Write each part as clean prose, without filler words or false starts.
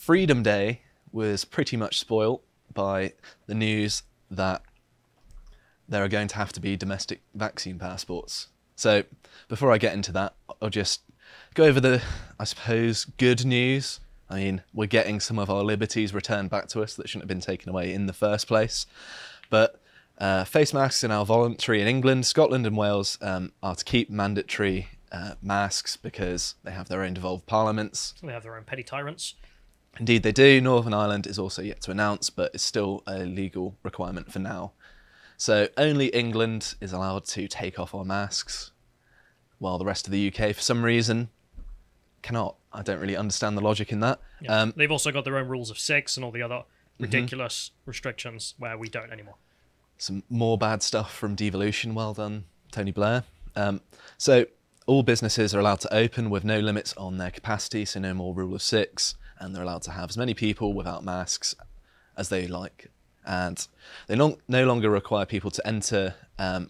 Freedom Day was pretty much spoilt by the news that there are going to have to be domestic vaccine passports. So before I get into that, I'll just go over the, I suppose, good news. I mean, we're getting some of our liberties returned back to us that shouldn't have been taken away in the first place. But face masks are now voluntary in England. Scotland and Wales are to keep mandatory masks because they have their own devolved parliaments. They have their own petty tyrants. Indeed they do. Northern Ireland is also yet to announce, but it's still a legal requirement for now. So only England is allowed to take off our masks, while the rest of the UK, for some reason, cannot. I don't really understand the logic in that. Yeah. They've also got their own rules of six and all the other ridiculous restrictions where we don't anymore. Some more bad stuff from devolution. Well done, Tony Blair. So all businesses are allowed to open with no limits on their capacity, so no more rule of six, and they're allowed to have as many people without masks as they like. And they no longer require people to enter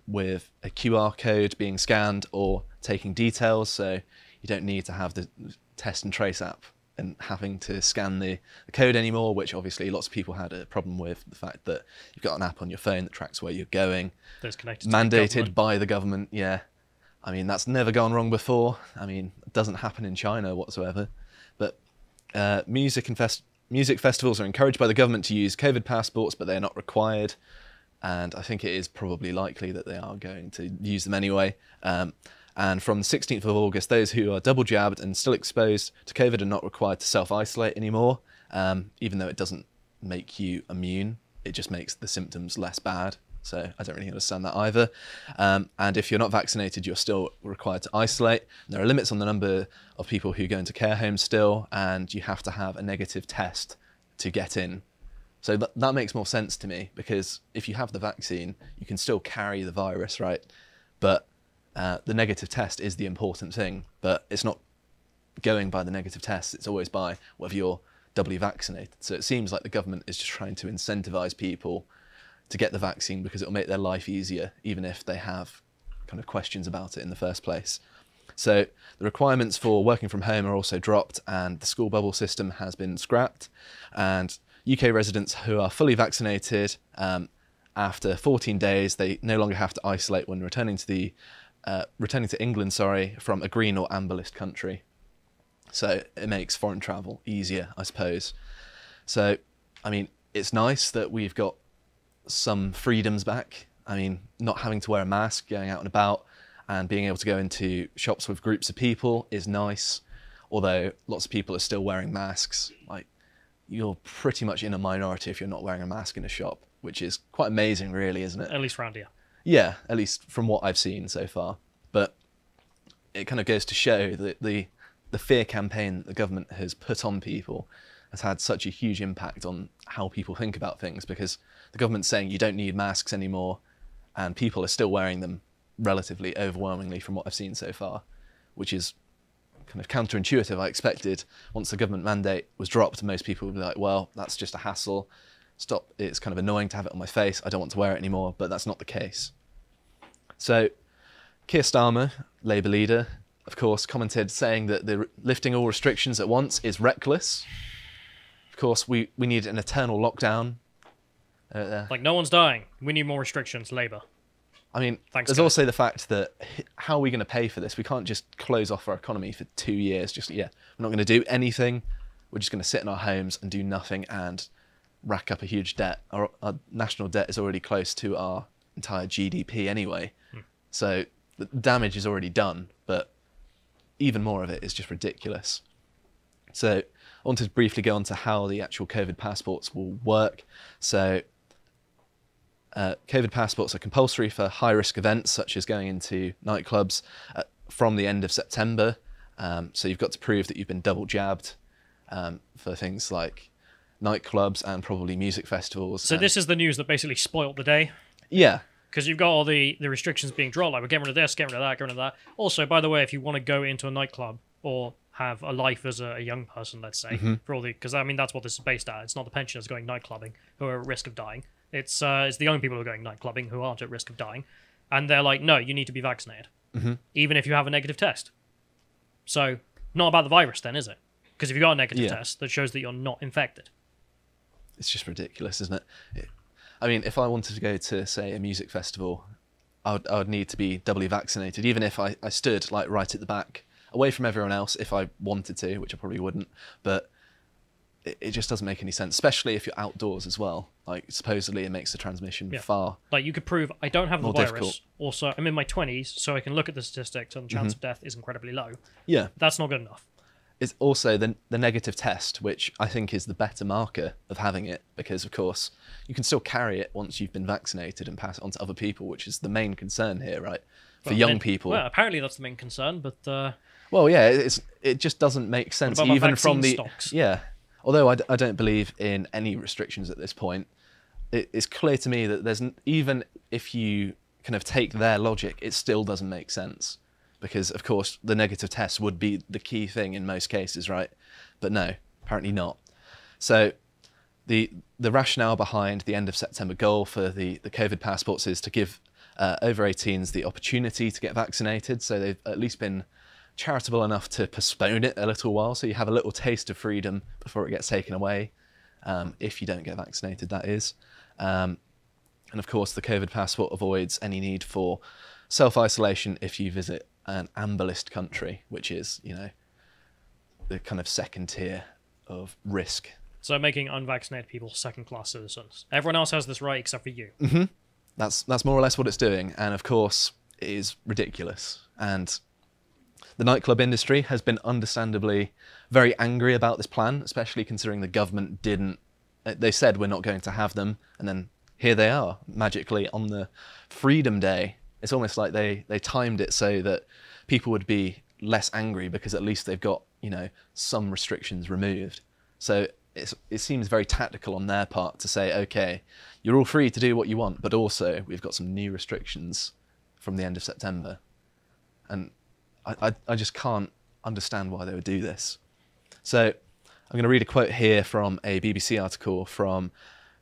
with a QR code being scanned or taking details, so you don't need to have the test and trace app and having to scan the code anymore, which obviously lots of people had a problem with, the fact that you've got an app on your phone that tracks where you're going. That's connected mandated by the government, yeah. I mean, that's never gone wrong before. I mean, it doesn't happen in China whatsoever. But music festivals are encouraged by the government to use COVID passports, but they're not required. And I think it is probably likely that they are going to use them anyway. And from the 16th of August, those who are double jabbed and still exposed to COVID are not required to self-isolate anymore, even though it doesn't make you immune. It just makes the symptoms less bad. So I don't really understand that either. And if you're not vaccinated, you're still required to isolate. There are limits on the number of people who go into care homes still, and you have to have a negative test to get in. So that makes more sense to me, because if you have the vaccine, you can still carry the virus, right? But the negative test is the important thing, but it's not going by the negative test. It's always by whether you're doubly vaccinated. So it seems like the government is just trying to incentivize people to get the vaccine because it'll make their life easier, even if they have kind of questions about it in the first place. So the requirements for working from home are also dropped, and the school bubble system has been scrapped. And UK residents who are fully vaccinated, after 14 days, they no longer have to isolate when returning to England, from a green or amber list country. So it makes foreign travel easier, I suppose. So, I mean, it's nice that we've got some freedoms back. I mean, not having to wear a mask, going out and about, and being able to go into shops with groups of people is nice. Although lots of people are still wearing masks. Like, you're pretty much in a minority if you're not wearing a mask in a shop, which is quite amazing, really, isn't it? At least around here. Yeah, at least from what I've seen so far. But it kind of goes to show that the fear campaign that the government has put on people has had such a huge impact on how people think about things, because the government's saying you don't need masks anymore, and people are still wearing them relatively overwhelmingly from what I've seen so far, which is kind of counterintuitive. I expected once the government mandate was dropped, most people would be like, well, that's just a hassle. Stop, it's kind of annoying to have it on my face. I don't want to wear it anymore, but that's not the case. So Keir Starmer, Labour leader, of course, commented saying that the lifting all restrictions at once is reckless. Of course, we need an eternal lockdown. Like, no one's dying. We need more restrictions, Labour. I mean, Thanks, there's guys. also the fact that how are we going to pay for this? We can't just close off our economy for 2 years. We're not going to do anything. We're just going to sit in our homes and do nothing and rack up a huge debt. Our national debt is already close to our entire GDP anyway. So the damage is already done, but even more of it is just ridiculous. So I wanted to briefly go on to how the actual COVID passports will work. So COVID passports are compulsory for high-risk events, such as going into nightclubs from the end of September. So you've got to prove that you've been double jabbed for things like nightclubs and probably music festivals. So this is the news that basically spoiled the day. Yeah. Because you've got all the restrictions being dropped, like we're getting rid of this, getting rid of that, getting rid of that. Also, by the way, if you want to go into a nightclub or have a life as a young person, let's say, for all the, because I mean that's what this is based at. It's not the pensioners going nightclubbing who are at risk of dying. It's the young people who are going nightclubbing who aren't at risk of dying, and they're like, no, you need to be vaccinated, even if you have a negative test. So not about the virus, then, is it? Because if you've got a negative Yeah. test that shows that you're not infected. It's just ridiculous, isn't it? I mean, if I wanted to go to, say, a music festival, I would need to be doubly vaccinated, even if I stood like right at the back, away from everyone else if I wanted to, which I probably wouldn't. But it just doesn't make any sense, especially if you're outdoors as well. Like, supposedly it makes the transmission far Like, you could prove I don't have the more virus. difficult. Also, I'm in my 20s, so I can look at the statistics and the chance Mm-hmm. of death is incredibly low. Yeah. That's not good enough. It's also the negative test, which I think is the better marker of having it, because, of course, you can still carry it once you've been vaccinated and pass it on to other people, which is the main concern here, right? For Well, young people. Well, apparently that's the main concern, but... Well, yeah, it just doesn't make sense, about my even from the... vaccine stocks? Yeah. Although I don't believe in any restrictions at this point, it's clear to me that even if you kind of take their logic, it still doesn't make sense. Because, of course, the negative test would be the key thing in most cases, right? But no, apparently not. So the rationale behind the end of September goal for the COVID passports is to give over 18s the opportunity to get vaccinated. So they've at least been charitable enough to postpone it a little while, so you have a little taste of freedom before it gets taken away, if you don't get vaccinated, that is. And of course, the COVID passport avoids any need for self-isolation if you visit an amber list country, which is, the kind of second tier of risk. So making unvaccinated people second-class citizens. Everyone else has this right except for you. Mm-hmm. That's more or less what it's doing, and of course, it is ridiculous. And the nightclub industry has been understandably very angry about this plan, especially considering the government didn't... They said we're not going to have them, and then here they are, magically on the Freedom Day. It's almost like they timed it so that people would be less angry because at least they've got, some restrictions removed. So it seems very tactical on their part to say, okay, you're all free to do what you want, but also we've got some new restrictions from the end of September. And I just can't understand why they would do this. So I'm going to read a quote here from a BBC article from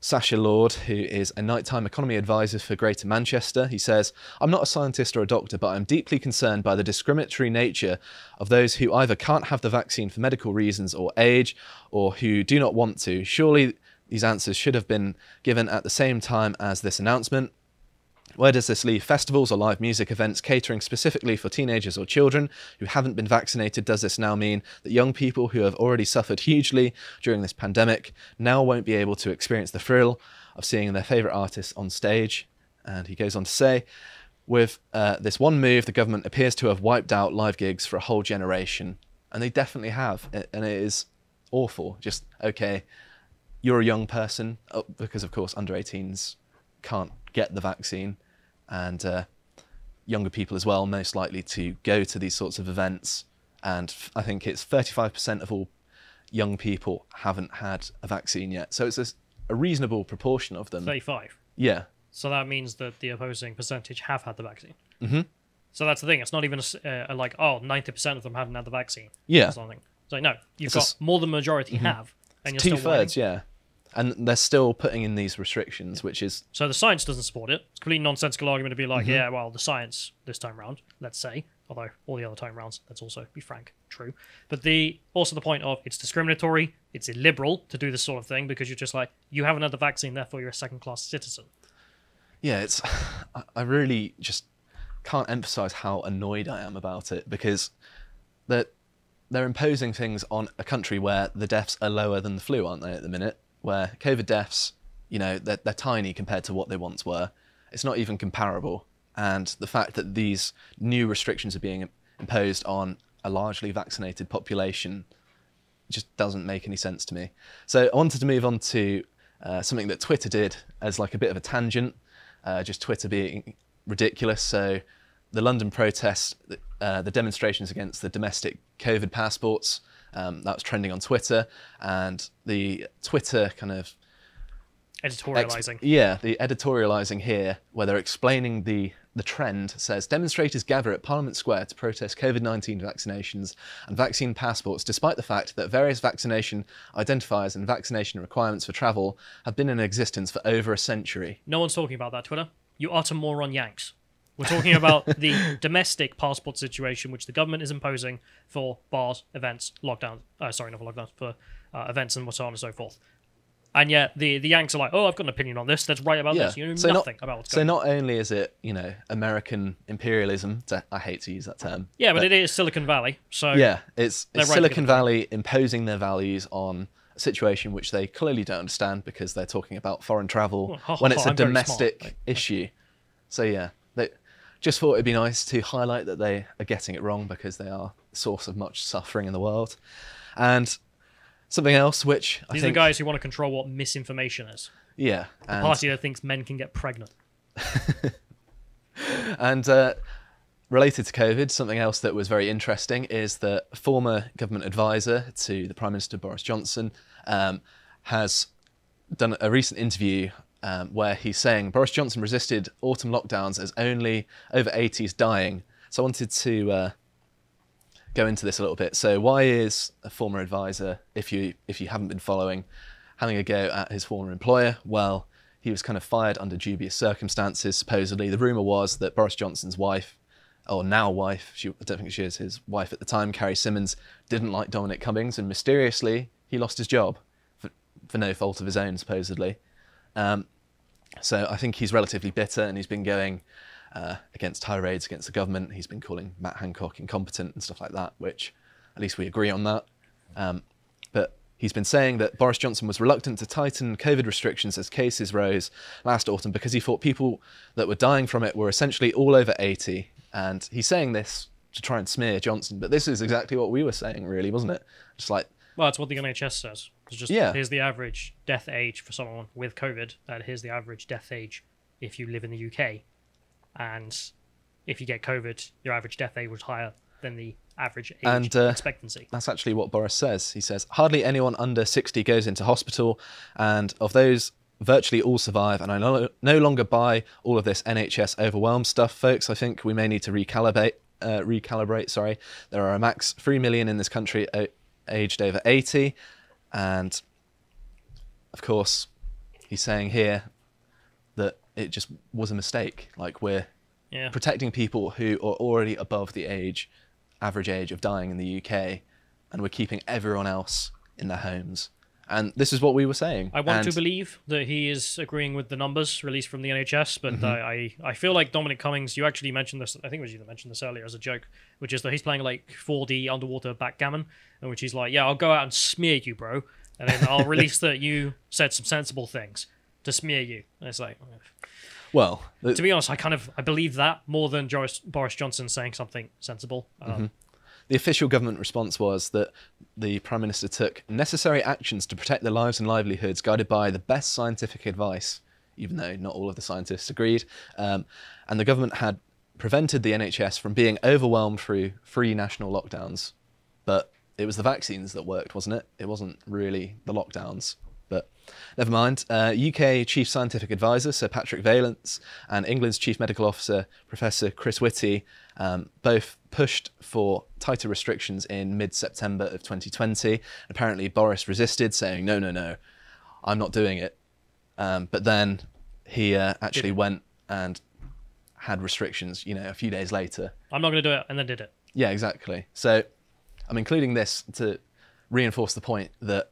Sacha Lord, who is a nighttime economy advisor for Greater Manchester. He says, "I'm not a scientist or a doctor, but I'm deeply concerned by the discriminatory nature of those who either can't have the vaccine for medical reasons or age, or who do not want to. Surely these answers should have been given at the same time as this announcement. Where does this leave festivals or live music events catering specifically for teenagers or children who haven't been vaccinated? Does this now mean that young people who have already suffered hugely during this pandemic now won't be able to experience the thrill of seeing their favourite artists on stage?" And he goes on to say, "With this one move, the government appears to have wiped out live gigs for a whole generation." And they definitely have. And it is awful. Just, okay, you're a young person, because of course under 18s can't get the vaccine, and younger people as well, most likely to go to these sorts of events. And I think it's 35% of all young people haven't had a vaccine yet. So it's a reasonable proportion of them. 35. Yeah. So that means that the opposing percentage have had the vaccine. Mm-hmm. So that's the thing. It's not even like, 90% of them haven't had the vaccine. Yeah. Or something. It's like, no, you've It's got more than the majority have. And you're Two still waiting. thirds, yeah. And they're still putting in these restrictions, which is... So the science doesn't support it. It's a completely nonsensical argument to be like, yeah, well, the science this time round, let's say, although all the other time rounds, let's also be frank, true. But also the point of it's discriminatory, it's illiberal to do this sort of thing because you're just like, you haven't had the vaccine, therefore you're a second-class citizen. Yeah, it's... I really just can't emphasize how annoyed I am about it, because they're imposing things on a country where the deaths are lower than the flu, aren't they, at the minute? Where COVID deaths, they're tiny compared to what they once were. It's not even comparable. And the fact that these new restrictions are being imposed on a largely vaccinated population just doesn't make any sense to me. So I wanted to move on to something that Twitter did as like a bit of a tangent, just Twitter being ridiculous. So the London protests, the demonstrations against the domestic COVID passports, that was trending on Twitter, and the Twitter kind of... Editorializing. the editorializing here, where they're explaining the trend, says, "Demonstrators gather at Parliament Square to protest COVID-19 vaccinations and vaccine passports, despite the fact that various vaccination identifiers and vaccination requirements for travel have been in existence for over a century." No one's talking about that, Twitter. You utter moron Yanks. We're talking about the domestic passport situation, which the government is imposing for bars, events, lockdowns. Sorry, not for lockdowns, for events and so on and so forth. And yet the Yanks are like, oh, I've got an opinion on this. Let's write about this. You know nothing about what's going on. So not only is it, American imperialism, I hate to use that term. Yeah, but it is Silicon Valley. So yeah, it's Silicon Valley imposing their values on a situation which they clearly don't understand because they're talking about foreign travel when it's a domestic issue. So yeah, they just thought it'd be nice to highlight that they are getting it wrong because they are the source of much suffering in the world. And something else which These are the guys who want to control what misinformation is. Yeah. The party that thinks men can get pregnant. And related to COVID, something else that was very interesting is that former government advisor to the Prime Minister, Boris Johnson, has done a recent interview where he's saying Boris Johnson resisted autumn lockdowns as only over 80s dying. So I wanted to go into this a little bit. So why is a former advisor, if you haven't been following, having a go at his former employer? Well, he was kind of fired under dubious circumstances, supposedly. The rumour was that Boris Johnson's wife, or now wife, I don't think she is his wife at the time, Carrie Symonds, didn't like Dominic Cummings, and mysteriously he lost his job for no fault of his own, supposedly. So I think he's relatively bitter, and he's been going against tirades against the government. He's been calling Matt Hancock incompetent and stuff like that, which at least we agree on that. But he's been saying that Boris Johnson was reluctant to tighten COVID restrictions as cases rose last autumn because he thought people that were dying from it were essentially all over 80. And he's saying this to try and smear Johnson, but this is exactly what we were saying, really, wasn't it? Just like, well, it's what the NHS says. It's just, here's the average death age for someone with COVID, and here's the average death age if you live in the UK. And if you get COVID, your average death age was higher than the average age expectancy. That's actually what Boris says. He says, hardly anyone under 60 goes into hospital, and of those, virtually all survive, and I no longer buy all of this NHS overwhelmed stuff, folks. I think we may need to recalibrate. There are a max 3 million in this country aged over 80, and of course, he's saying here that it just was a mistake. Like, we're protecting people who are already above the average age of dying in the UK, and we're keeping everyone else in their homes. And this is what we were saying. I want to believe that he is agreeing with the numbers released from the NHS, but I feel like Dominic Cummings, you actually mentioned this, I think it was you that mentioned this earlier as a joke, which is that he's playing like 4D underwater backgammon, in which he's like, yeah, I'll go out and smear you, bro, and then I'll release that you said some sensible things to smear you. And it's like, well, to be honest, I believe that more than Boris Johnson saying something sensible. The official government response was that the Prime Minister took necessary actions to protect their lives and livelihoods, guided by the best scientific advice, even though not all of the scientists agreed. And the government had prevented the NHS from being overwhelmed through 3 national lockdowns. But it was the vaccines that worked, wasn't it? It wasn't really the lockdowns. But never mind. UK Chief Scientific Advisor Sir Patrick Vallance and England's Chief Medical Officer Professor Chris Whitty both pushed for tighter restrictions in mid-September of 2020. Apparently Boris resisted, saying, no, I'm not doing it. But then he actually went and had restrictions, a few days later. I'm not going to do it, and then did it. Yeah, exactly. So I'm including this to reinforce the point that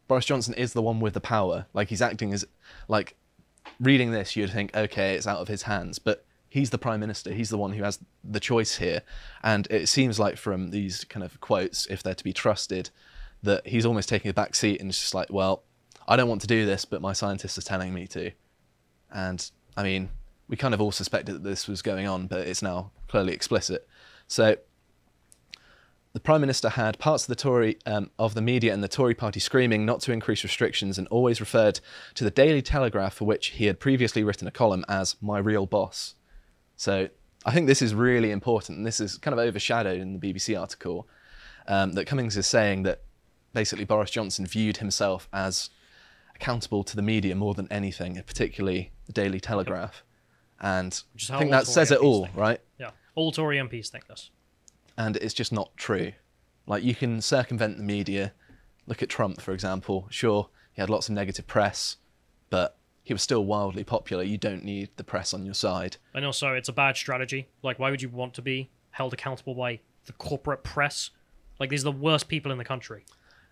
Boris Johnson is the one with the power. Like, he's acting as, like, reading this, you'd think, okay, it's out of his hands. But he's the Prime Minister. He's the one who has the choice here. And it seems like from these kind of quotes, if they're to be trusted, that he's almost taking a back seat and it's just like, well, I don't want to do this, but my scientists are telling me to. And, I mean, we kind of all suspected that this was going on, but it's now clearly explicit. So the Prime Minister had parts of the Tory of the media and the Tory party screaming not to increase restrictions, and always referred to the Daily Telegraph, for which he had previously written a column, as my real boss. So I think this is really important, and this is kind of overshadowed in the BBC article, that Cummings is saying that basically Boris Johnson viewed himself as accountable to the media more than anything, particularly the Daily Telegraph. And I think that says it all, right? Yeah, all Tory MPs think this. And it's just not true. Like, you can circumvent the media. Look at Trump, for example. Sure, he had lots of negative press, but he was still wildly popular. You don't need the press on your side. And also, it's a bad strategy. Like, why would you want to be held accountable by the corporate press? Like, these are the worst people in the country.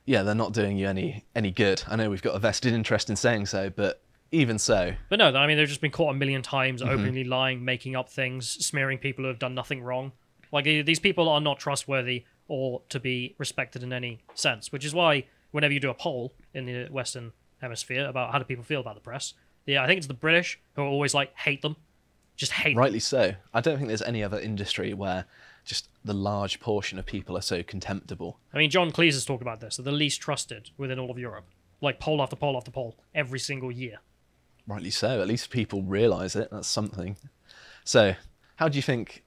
Yeah, they're not doing you any good. I know we've got a vested interest in saying so, but even so. But no, I mean, they've just been caught a million times, openly lying, making up things, smearing people who have done nothing wrong. Like, these people are not trustworthy or to be respected in any sense, which is why whenever you do a poll in the Western Hemisphere about how do people feel about the press, I think it's the British who are always like, hate them. Just hate Rightly them. so. I don't think there's any other industry where just the large portion of people are so contemptible. I mean, John Cleese has talked about this. They're the least trusted within all of Europe. Like, poll after poll after poll, every single year. Rightly so. At least people realise it. That's something. So, how do you think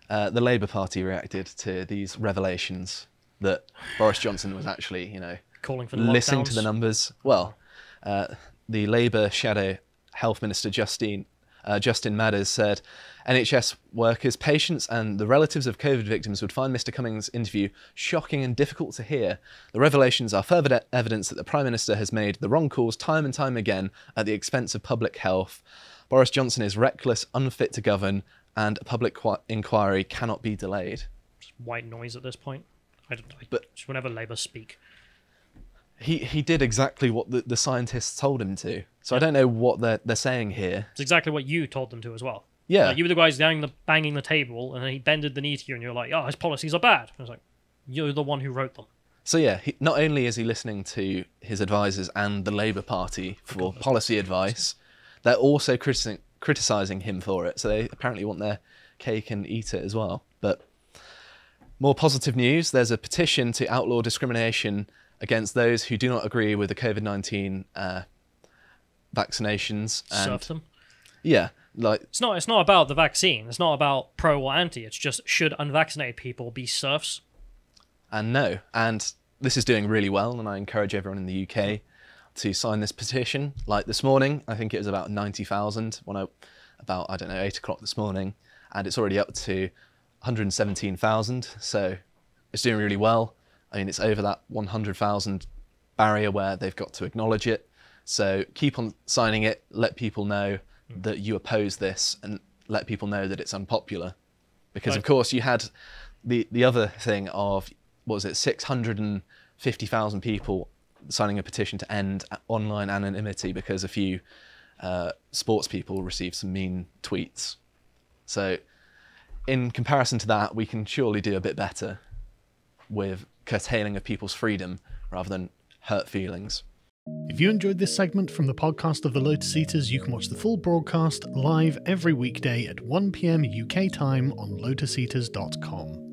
the Labour Party reacted to these revelations that Boris Johnson was actually, Calling for the listening to lockdowns? the numbers? Well, the Labour Shadow Health Minister Justin Madders said NHS workers, patients and the relatives of COVID victims would find Mr Cummings' interview shocking and difficult to hear. The revelations are further evidence that the Prime Minister has made the wrong calls time and time again at the expense of public health. Boris Johnson is reckless, unfit to govern, and a public inquiry cannot be delayed. Just white noise at this point. But just whenever Labour speak. He did exactly what the scientists told him to. So I don't know what they're saying here. It's exactly what you told them to as well. Yeah. Like, you were the guys banging the table, and then he bended the knee to you, and you're like, oh, his policies are bad. I was like, you're the one who wrote them. So yeah, not only is he listening to his advisors and the Labour Party for policy advice, they're also criticising him for it. So they apparently want their cake and eat it as well. But more positive news, there's a petition to outlaw discrimination against those who do not agree with the COVID-19 vaccinations. And Serve them. yeah, like It's not about the vaccine. It's not about pro or anti. It's just, should unvaccinated people be serfs? and no. And this is doing really well, and I encourage everyone in the UK to sign this petition. Like this morning, I think it was about 90,000 about 8 o'clock this morning, and it's already up to 117,000. So it's doing really well. I mean, it's over that 100,000 barrier where they've got to acknowledge it. So keep on signing it, let people know that you oppose this, and let people know that it's unpopular. Because, of course, you had the other thing of, what was it, 650,000 people signing a petition to end online anonymity because a few sports people received some mean tweets. So in comparison to that, we can surely do a bit better with curtailing of people's freedom rather than hurt feelings. If you enjoyed this segment from the podcast of the Lotus Eaters, you can watch the full broadcast live every weekday at 1 PM UK time on lotuseaters.com.